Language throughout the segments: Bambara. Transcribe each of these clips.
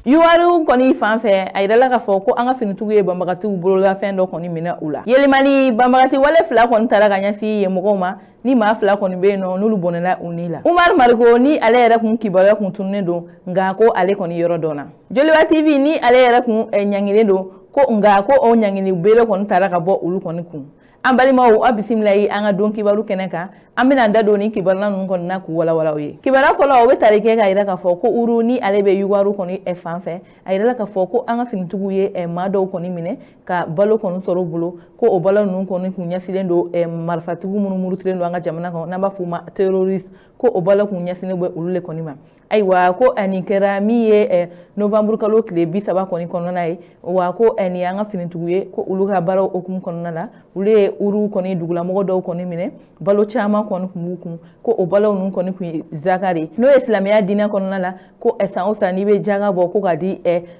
yuwaru koni fanfɛ a yirala ka fɔ ko an ka finitugu ye banbagatiw bolola fɛn dɔ kɔni minɛ u la yelimani banbagati wale fila kɔni tara ka ɲɛsi ye mɔgɔw ma ni maa fila kɔni bɛ yen nɔ n'olu bɔnɛla u ni la Umar Mariko ni ale yɛrɛ kun kibaruya kun tunnen don nka ko ale kɔni yɔrɔ dɔnna Joliba TV ni ale yɛrɛ kun ɲanginen don ko nka ko o ɲangini bere kɔni tara ka bɔ olu kɔni kun an balimaw a bisimilayi an ka don kibaru kɛnɛ kan an bɛna da don ni kibaruna ninnu kɔni na k'u walawala u ye kibaruya fɔlɔ o bɛ tali kɛ ka yira k'a fɔ ko uru ni ale bɛ yuwaru kɔni fan fɛ a yirala k'a fɔ ko an ka finitigiw ye maa dɔw kɔni minɛ ka balo kɔni sɔrɔ u bolo ko o balo ninnu kɔni kun ɲɛsilen don marifatigiw minnu murutilen don an ka jamana kɔnɔ n'an b'a fɔ o ma terroriste ko o balo kun ɲɛsilen bɛ olu le kɔni ma ayiwa ko ani kɛra min ye novembre kalo tile 30 kɔni kɔnɔna ye wa ko ani an ka finitigiw ye ko olu ka baaraw okumu kɔnɔna la olu ye uru kɔni dugulamɔgɔ dɔw kɔni minɛ balo caman kɔni kun b'u kun ko o balo ninnu kɔni kun ye zaka de n'o ye silamɛya diinɛ kɔnɔna la ko san o san n'i bɛ jaga bɔ ko ka di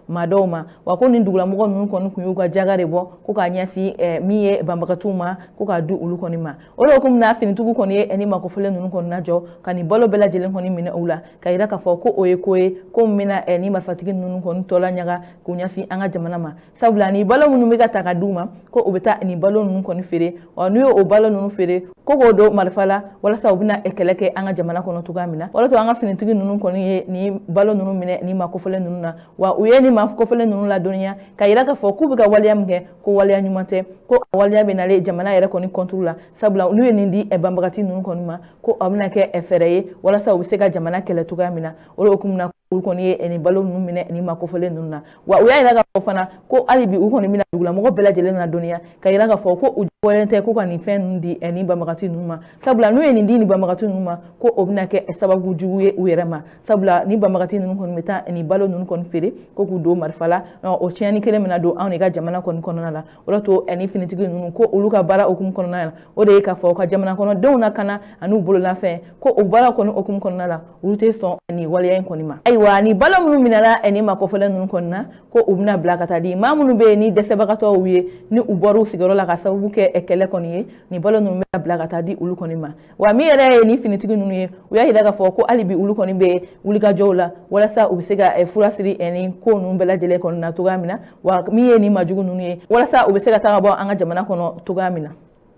maa dɔw ma wa ko nin dugulamɔgɔ ninnu kɔni kun y'u ka jaga de bɔ ko k'a ɲɛsin min ye banbagatiw ma ko k'a di olu kɔni ma o de hukumu na finitigiw kɔni ye ni makofɔlen ninnu kɔni lajɔ ka nin balo bɛɛ lajɛlen kɔni minɛ u la ka yira k'a fɔ ko o ye ko ye ko min bɛna ni marifatigi ninnu kɔni tɔla ɲaga k'u ɲɛsin an ka jamana ma sabula ni balo minnu bɛ ka ta ka d'u ma ko o bɛ taa nin balo ninnu kɔni feere wa n'u ye o balo ninnu feere ko k'o don marifa la walasa u bɛna kɛlɛ kɛ an ka jamana kɔnɔ cogoya min na o de to an ka finitigi ninnu kɔni ye ni balo ninnu minɛ ni makofɔlen ninnu na wa u ye ni makofɔlen ninnu ladɔnniya ka yira k'a fɔ k'u bɛ ka waleya min kɛ ko waleya ɲuman tɛ ko a waleya bɛ nalen jamana yɛrɛ kɔni kɔnturu la sabula n'u ye nin di banbagati ninnu kɔni ma ko a bɛna kɛ fɛɛrɛ ye walasa u bɛ se ka jamana kɛlɛ cogoya min na o de hukumu na olu kɔni ye ni balo ninnu minɛ ni makofɔlen ninnu na wa u y'a yira k'a fɔ fana ko hali bi u kɔni bɛna dugulamɔgɔ bɛɛ lajɛlen ladɔnniya ka yira k'a fɔ ko u bɔlen tɛ ko ka nin fɛn ninnu di ni banbagati ninnu ma sabula n'u ye nin di ni banbagati ninnu ma ko o bɛna kɛ sababu jugu ye u yɛrɛ ma sabula ni banbagati ninnu kɔni bɛ taa ni balo ninnu kɔni feere ko k'u don marifa la o tiɲɛni kelen bɛna don anw de ka jamana kɔni kɔnɔna la o de to ni finitigi ninnu ko olu ka baara okumu kɔnɔna la o de ye k'a fɔ ka jamana kɔnɔdenw lakana ani u bololafɛn ko o baara kɔni okumu kɔnɔna la olu tɛ sɔn ni waleya in kɔni ma ayiwa ni balo minnu minɛla ni makofɔlen ninnu kɔni na ko u bɛna bila ka taa di maa minnu bɛ yen ni dɛsɛbagatɔw ye ni u bɔra u sigiyɔrɔ la ka sababu kɛ kɛlɛ kɔni ye ni balo ninnu bɛ bila ka taa di olu kɔni ma wa min yɛrɛ ye ni finitigi ninnu ye u y'a yira k'a fɔ ko hali bi olu kɔni bɛ wulikajɔw la walasa u bɛ se ka fura siri ni ko ninnu bɛɛ lajɛlen kɔni na cogoya min na wa min ye ni majugu ninnu ye walasa u bɛ se ka taga bɔ an ka jamana kɔnɔ cogoya min na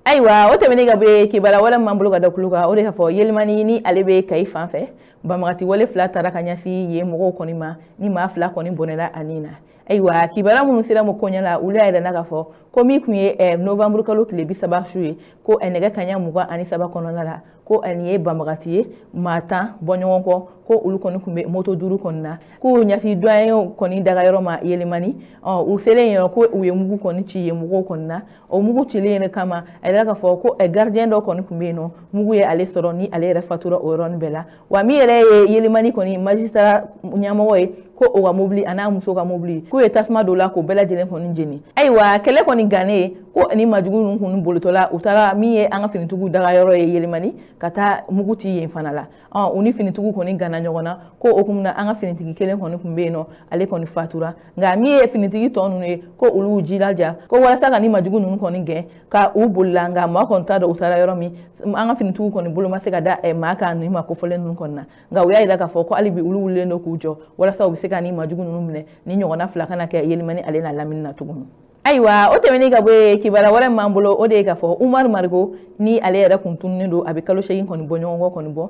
ayiwa o tɛmɛnen ka bɔ kibaruya wɛrɛ min b'an bolo ka da kulu kan o de k'a fɔ yelimani ni ale bɛ Kayi fan fɛ banbagati wale fila tara ka ɲɛsin yen mɔgɔw kɔni ma ni maa fila kɔni bɔnɛla ani na ayiwa kibaruya minnu sera mo koɲɛ la olu y'a yirana k'a fɔ ko min kun ye novembre kalo tile 30 su ye ko nɛgɛ kaɲa 27 kɔnɔna la ko nin ye banbagati ye maa 10 bɔɲɔgɔn kɔ ko olu kɔni kun bɛ moto 5 kɔni na k'u ɲɛsi doyen kɔni daga yɔrɔ ma yelimani u selen yɔrɔ ko u ye mugu kɔni ci ye mɔgɔw kɔni na o mugu cilen yɛrɛ kama a yira k'a fɔ ko gardien dɔ kɔni kun bɛ yen nɔ mugu ye ale sɔrɔ ni ale yɛrɛ fatura o yɔrɔnin bɛɛ la wa min yɛrɛ ye yelimani kɔni magistrat ɲɛmɔgɔ ye ko o ka mobili a n'a muso ka mobili k'u ye tasuma dɔ la k'o bɛɛ lajɛlen kɔni jeni ayiwa kɛlɛ kɔni gannen ko ni majugu ninnu kɔni bolotɔla u taara min ye an ka finitigiw daga yɔrɔ ye yelimani ka taa mugu ci yen fana la u ni finitigiw kɔni ganna ɲɔgɔn na ko o kun na an ka finitigi kelen kɔni kun bɛ yen nɔ ale kɔni fatura nka min ye finitigi tɔ ninnu ye ko olu jilaja ko walasa ka ni majugu ninnu kɔni gɛn ka u bolila nka maa kɔni t'a dɔn u taara yɔrɔ min an ka finitigiw kɔni bolo ma se ka da maa kan ni makofɔlen ninnu kɔni na nka u y'a yira k'a fɔ ko hali bi olu wulilen don k'u jɔ walasa u bɛ se ka ni majugu ninnu minɛ ni ɲɔgɔnna fila kana kɛ yelimani ale na lamini na tuguni ayiwa o tɛmɛnen ka bɔ kibaruya wɛrɛ min b'an bolo o de ye k'a fɔ Umar Mariko ni ale yɛrɛ kun tununnen don a bɛ kalo 8 kɔni bɔ ɲɔgɔn kɔ kɔni bɔ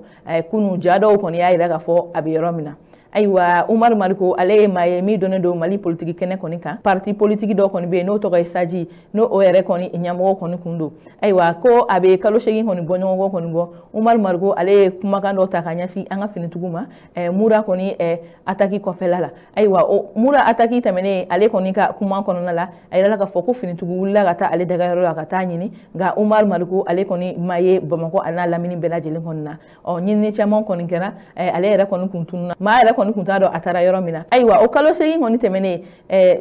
kunu ja dɔw kɔni y'a yira k'a fɔ a bɛ yɔrɔ min na ayiwa Umar Mariko ale ye maa ye min donnen don Mali politiki kɛnɛ kɔni kan parti politiki dɔ kɔni bɛ yen n'o tɔgɔ ye Saji n'o o yɛrɛ kɔni ɲɛmɔgɔ kɔni kun don ayiwa ko a bɛ kalo 8 kɔni bɔ ɲɔgɔn kɔ kɔni bɔ Umar Mariko ale ye kumakan dɔ ta ka ɲɛsin an ka finitigiw ma mura kɔni ataki kɔfɛla la ayiwa o mura ataki tɛmɛnen ale kɔni ka kuma kɔnɔna la a yirala k'a fɔ ko finitigiw wulila ka taa ale daga yɔrɔ la ka taa ɲini nka Umar Mariko ale kɔni maa ye Bamakɔ a n'a lamini bɛɛ lajɛlen kɔni na ɲinini caman kɔni kɛra ale yɛrɛ kɔni kun tununa maa yɛrɛ kɔni kun t'a dɔn a taara yɔrɔ min na ayiwa o kalo 8 kɔni tɛmɛnen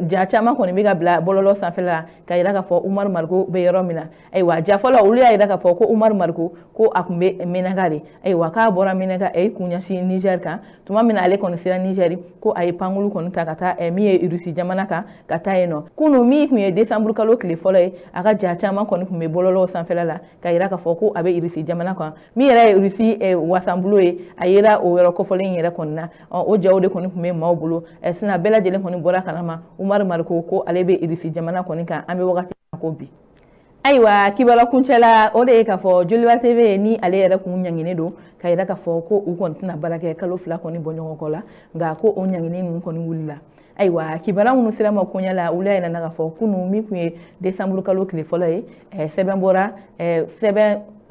ja caman kɔni bɛ ka bila bɔlɔlɔ sanfɛla la ka yira k'a fɔ Umar Mariko bɛ yɔrɔ min na ayiwa ja fɔlɔ olu y'a yira k'a fɔ ko Umar Mariko ko a kun bɛ Mɛnɛga de ayiwa k'a bɔra Mɛnɛga a y'i kun ɲɛsin Niger kan tuma min na ale kɔni sera Niger ko a ye pankulu kɔni ta ka taa min ye Russie jamana kan ka taa yen nɔ kunu min kun ye décembre kalo tile fɔlɔ ye a ka ja caman kɔni kun bɛ bɔlɔlɔ sanfɛla la ka yira k'a fɔ ko a bɛ Russie jamana kan min yɛrɛ ye Russie wasanbulo ye a yira o yɔrɔ kɔfɔlen yɛrɛ kɔni na o o jaw de kɔni kun bɛ maaw bolo sina bɛɛ lajɛlen kɔni bɔra kalama Umaru Mariko ko ale bɛ irisi jamana kɔni kan an bɛ wagati ko bi ayiwa kibala kuncɛla o de ye k'a fɔ Joliba TV ni ale yɛrɛ kun ɲanginen don ka yira k'a fɔ ko u kɔni tɛna baara kɛ kalo 2 kɔni bɔ ɲɔgɔn kɔ la nka ko o ɲanginen ninnu kɔni wulila ayiwa kibala minnu sera ma koɲa la olu y'a yirana k'a fɔ kunun min kun ye décembre kalo tile fɔlɔ ye sɛbɛn bɔra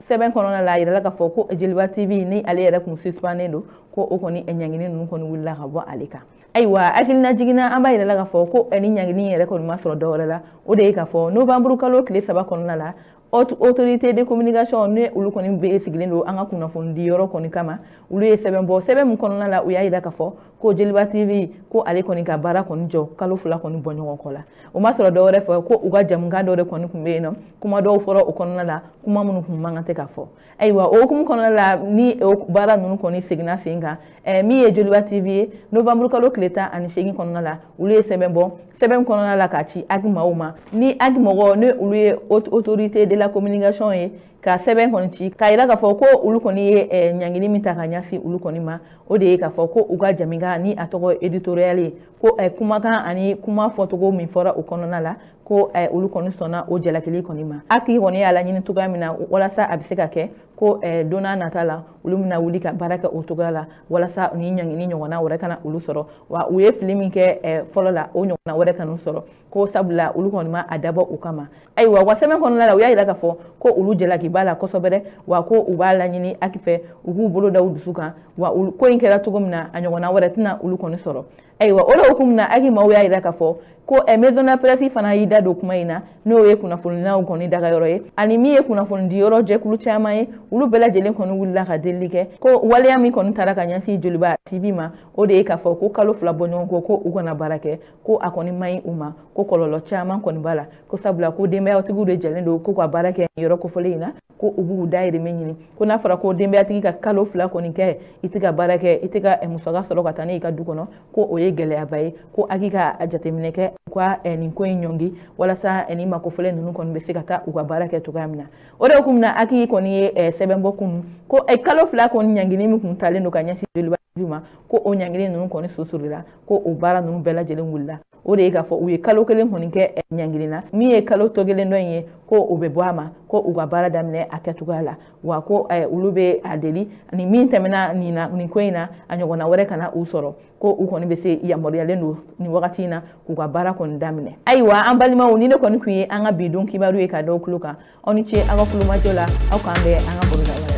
sɛbɛn kɔnɔna la a yirala k'a fɔ ko Joliba TV ni ale yɛrɛ kun suspendé don ko o kɔni ɲanginen ninnu kɔni wulila ka bɔ ale kan ayiwa hakilina jiginna an b'a yirala k'a fɔ ko ni ɲanginin yɛrɛ kɔni ma sɔrɔ dɔwɛrɛ la o de ye k'a fɔ novembre kalo tile 3 kɔnɔna la autorité de communication ne olu kɔni bɛ sigilen don an ka kunnafoni di yɔrɔ kɔni kama olu ye sɛbɛn bɔ sɛbɛn min kɔnɔna la u y'a yira k'a fɔ ko Joliba TV ko ale kɔni ka baara kɔni jɔ kalo 2 kɔni bɔ ɲɔgɔn kɔ la o ma sɔrɔ dɔwɛrɛ fɛ ko u ka jamukan dɔ de kɔni kun bɛ yen nɔ kuma dɔw fɔra o kɔnɔna la kuma minnu kun man kan tɛ ka fɔ ayiwa o hukumu kɔnɔna la ni baara ninnu kɔni seginna sen kan min ye Joliba TV ye novembre kalo tile 18 kɔnɔna la olu ye sɛbɛn bɔ sɛbɛn kɔnɔna la ka ci agi maaw ma ni agi mɔgɔ ne olu ye autorité de la communication ye ka sɛbɛn kɔni ci k'a yira k'a fɔ ko olu kɔni ye ɲangini min ta ka ɲɛsin olu kɔni ma o de ye k'a fɔ ko u ka jamukan ni a tɔgɔ éditorial ye ko kumakan ani kuma fɔcogo min fɔra o kɔnɔna la ko olu kɔni sɔnna o jalakili kɔni ma a tigi kɔni y'a laɲini cogoya min na walasa a bɛ se ka kɛ ko don n'a nata la olu bɛna wuli ka baara kɛ o cogoya la walasa ni ɲangini ɲɔgɔnna wɛrɛ kana olu sɔrɔ wa u ye fili min kɛ fɔlɔ la o ɲɔgɔnna wɛrɛ kana sɔrɔ ko sabula olu kɔni ma a dabɔ u kama ayiwa wa sɛbɛn kɔnɔna la u y'a yira k'a fɔ ko olu jalaki b'a la kosɛbɛ wa ko u b'a laɲini aki fɛ u b'u bolo da u dusu kan wa ko in kɛra cogo min na a ɲɔgɔnna wɛrɛ tɛna olu kɔni sɔrɔ ayiwa o de hukumu na aki maaw y'a yira k'a fɔ ko maison de presse fana y'i da don kuma in na n'o ye kunnafonilaw kɔni dagayɔrɔ ye ani min ye kunnafoni di yɔrɔ jɛkulu caman ye olu bɛɛ lajɛlen kɔni wulila ka delili kɛ ko waleya min kɔni taara ka ɲɛsin Joliba TV ma o de ye k'a fɔ ko kalo 2 bɔ ɲɔgɔn kɔ ko u kana baara kɛ ko a kɔni man ɲi u ma ko kɔlɔlɔ caman kɔni b'a la ko sabula ko denbayatigiw de jɛlen don ko ka baara kɛ yɔrɔ kofɔlen in na ko u b'u dayirimɛ ɲini ko n'a fɔra ko denbayatigi ka kalo 2 kɔni kɛ i tɛ ka baara kɛ i tɛ ka musaka sɔrɔ ka taa n'i ka du kɔnɔ ko o ye gɛlɛyaba ye ko aki ka jateminɛ kɛ u ka nin ko in ɲɔngi walasa ni makofɔlen ninnu kɔni bɛ se ka taa u ka baara kɛ cogoya min na o de hukumu na aki kɔni ye sɛbɛn bɔ kunun ko kalo 2 kɔni ɲangini min kun talen don ka ɲɛsin Joliba TV ma ko o ɲangini ninnu kɔni susurila ko o baara ninnu bɛɛ lajɛlen wulila o de ye k'a fɔ u ye kalo 1 kɔni kɛ ɲangini na min ye kalo tɔ kelen dɔ in ye ko o bɛ bɔ a ma ko u ka baara daminɛ a kɛcogoya la wa ko olu bɛ a deli ni min tɛmɛna nin ko in na a ɲɔgɔnna wɛrɛ kana u sɔrɔ ko u kɔni bɛ se yamaruyalen don nin wagati in na k'u ka baara kɔni daminɛ ayiwa an balimaw ni ne kɔni kun ye an ka bidon kibaru ye ka da aw tulo kan aw ni ce an ka kulomajɔ la aw k'an bɛ an ka baro la